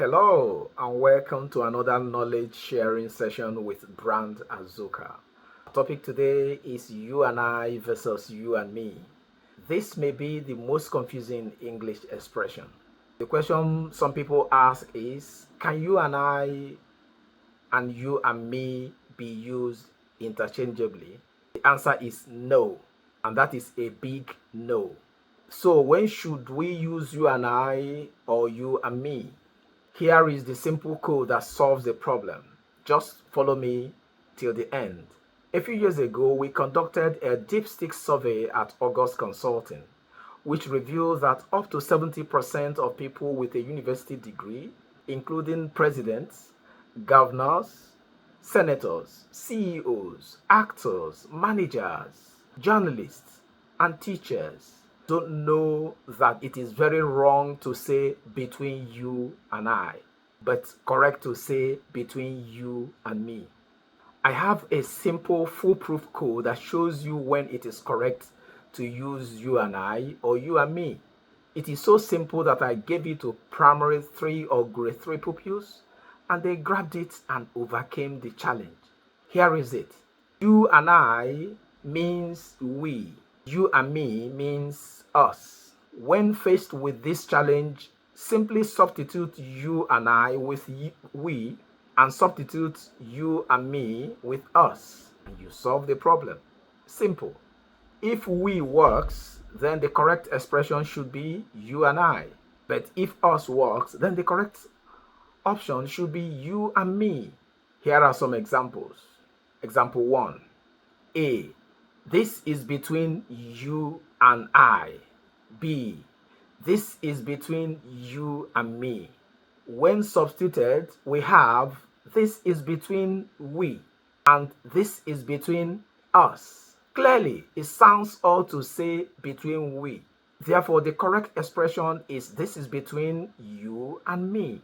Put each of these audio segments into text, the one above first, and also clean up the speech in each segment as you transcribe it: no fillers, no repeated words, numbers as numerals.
Hello and welcome to another knowledge sharing session with Brand Azuka. Topic today is you and I versus you and me. This may be the most confusing English expression. The question some people ask is, can you and I and you and me be used interchangeably? The answer is no, and that is a big no. So when should we use you and I or you and me? Here is the simple code that solves the problem. Just follow me till the end. A few years ago, we conducted a dipstick survey at August Consulting, which revealed that up to 70% of people with a university degree, including presidents, governors, senators, CEOs, actors, managers, journalists, and teachers, don't know that it is very wrong to say between you and I, but correct to say between you and me. I have a simple foolproof code that shows you when it is correct to use you and I or you and me. It is so simple that I gave it to primary 3 or grade 3 pupils and they grabbed it and overcame the challenge. Here is it. You and I means we. You and me means us. When faced with this challenge, simply substitute you and I with we and substitute you and me with us, and you solve the problem. Simple. If we works, then the correct expression should be you and I. But if us works, then the correct option should be you and me. Here are some examples. Example 1. A. This is between you and I. B. This is between you and me. When substituted, we have this is between we and this is between us. Clearly, it sounds odd to say between we. Therefore, the correct expression is this is between you and me,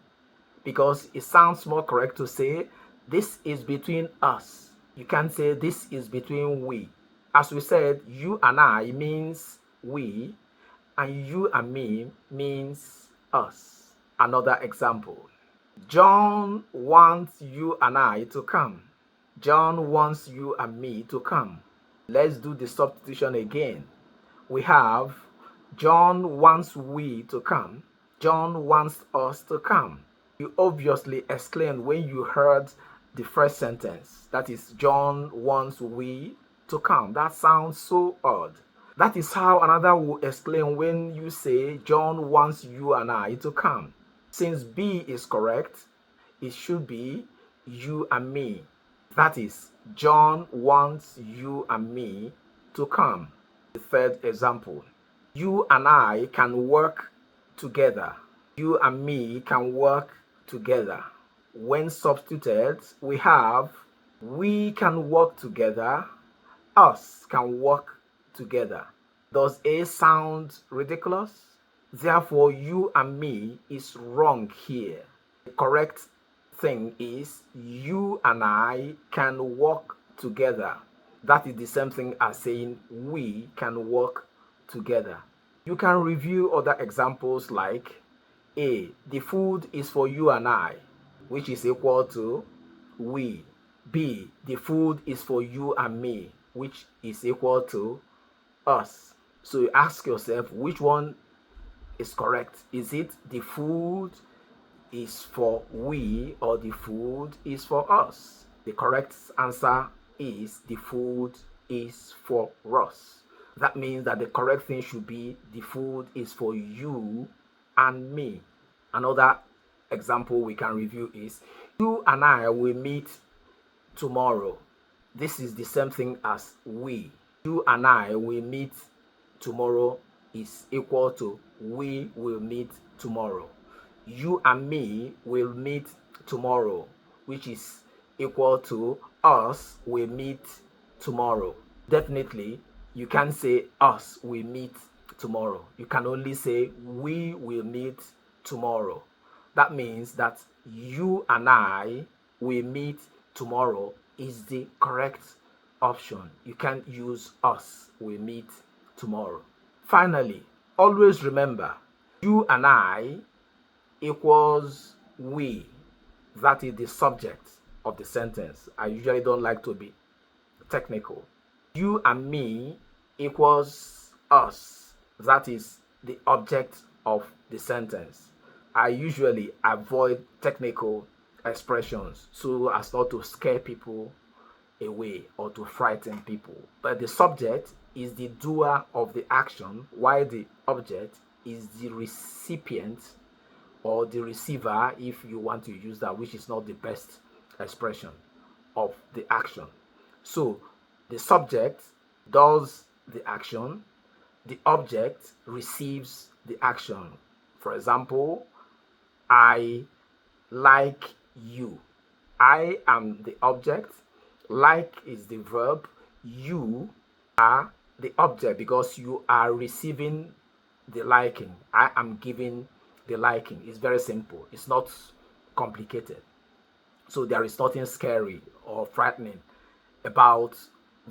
because it sounds more correct to say this is between us. You can't say this is between we. As we said, you and I means we, and you and me means us. Another example. John wants you and I to come. John wants you and me to come. Let's do the substitution again. We have John wants we to come. John wants us to come. You obviously exclaimed when you heard the first sentence. That is, John wants we to come. That sounds so odd. That is how another will exclaim when you say John wants you and I to come. Since B is correct, it should be you and me. That is, John wants you and me to come. The third example. You and I can work together. You and me can work together. When substituted, we have we can work together, us can work together. Does A sound ridiculous? Therefore, you and me is wrong here. The correct thing is you and I can work together. That is the same thing as saying we can work together. You can review other examples like A. The food is for you and I, which is equal to we. B. The food is for you and me, which is equal to us. So you ask yourself, which one is correct? Is it the food is for we or the food is for us? The correct answer is the food is for us. That means that the correct thing should be the food is for you and me. Another example we can review is you and I will meet tomorrow. This is the same thing as we. You and I will meet tomorrow is equal to we will meet tomorrow. You and me will meet tomorrow, which is equal to us will meet tomorrow. Definitely, you can't say us will meet tomorrow. You can only say we will meet tomorrow. That means that you and I will meet tomorrow is the correct option. You can't use us will meet tomorrow. Finally, always remember you and I equals we, that is the subject of the sentence. I usually don't like to be technical. You and me equals us, that is the object of the sentence. I usually avoid technical expressions so as not to scare people away or to frighten people. But the subject is the doer of the action, while the object is the recipient or the receiver, if you want to use that, which is not the best expression of the action. So the subject does the action, the object receives the action. For example, I like you. I am the object, like is the verb, you are the object because you are receiving the liking. I am giving the liking. It's very simple, it's not complicated. So there is nothing scary or frightening about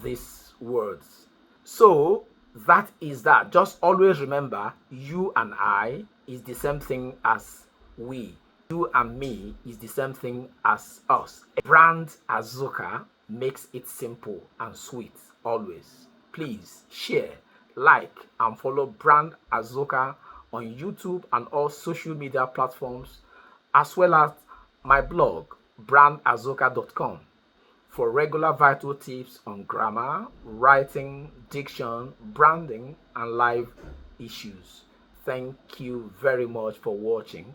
these words. So that is that. Just always remember, you and I is the same thing as we. You and me is the same thing as us. Brand Azuka makes it simple and sweet always. Please share, like, and follow Brand Azuka on YouTube and all social media platforms, as well as my blog, brandazuka.com, for regular vital tips on grammar, writing, diction, branding, and life issues. Thank you very much for watching.